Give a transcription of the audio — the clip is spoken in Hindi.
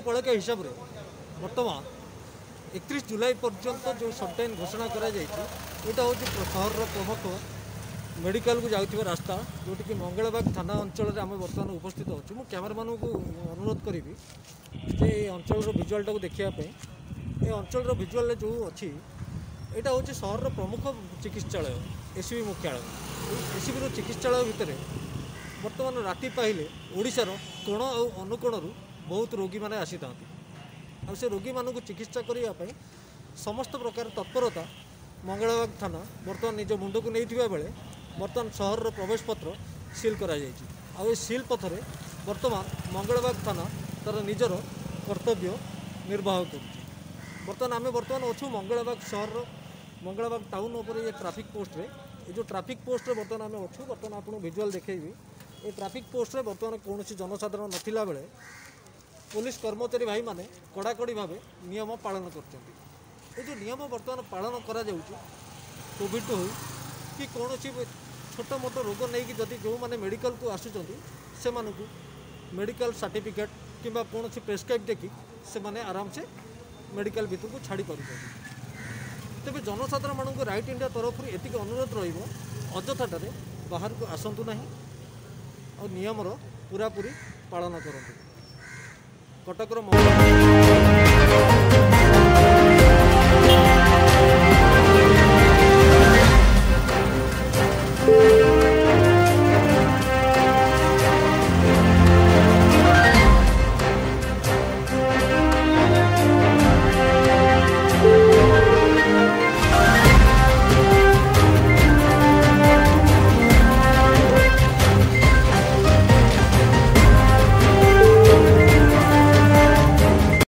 कार्यपालिका हिसाब से बर्तमान 31 जुलाई पर्यंत जो सटडाउन घोषणा करा यहाँ हूँ सहर प्रमुख मेडिकल को जाऊँ रास्ता जोटि मंगलबाग थाना अंचल आम बर्तमान उपस्थित अच्छे मु कैमरामैन को अनुरोध करी जे अंचल भिजुआलटा को देखापी ये अंचल भिजुआल जो अच्छी यहाँ हूँ सहर प्रमुख चिकित्सालय एससीबी मुख्यालय एससीबी चिकित्सालय भितर बर्तमान राति पाइले ओडिशार कोण और अनुकोण बहुत रोगी मैंने आसी था से रोगी मानू चिकित्सा करने समस्त प्रकार तत्परता मंगलबाग थाना बर्तमान निज मुंड को नहीं बेले बर्तमान सहर प्रवेश पत्र सील करा सील पथरे बर्तमान मंगलबाग थाना तार निजर कर्तव्य निर्वाह कर बर्तमान अच्छु मंगलबाग सहर मंगलबाग टाउन उपर ये ट्रैफिक पोस्ट रे ये जो ट्रैफिक पोस्ट रे बर्तमान आम अच्छु बर्तमान आपको विजुआल देखेबी ये ट्रैफिक पोस्ट रे बर्तमान कौन जनसाधारण नथिला बेले पुलिस कर्मचारी भाई माने कड़ाकड़ी भाव नियम पालन कर जो नियम बर्तमान पालन करा कोविड हो कि कौन छोट मोट रोग नहीं जदि जो मैंने मेडिकल को आसुँच से मेडिकल सर्टिफिकेट किंबा कौन प्रेस्क्राइब देखी से माने आराम से मेडिकल भीतर को छाड़ी पार तेज जनसाधारण मानक राइट इंडिया तरफ एति अनुरोध रजथाटे बाहर को आसतु ना और नियमर पूरापूरी पालन करूँ कटकर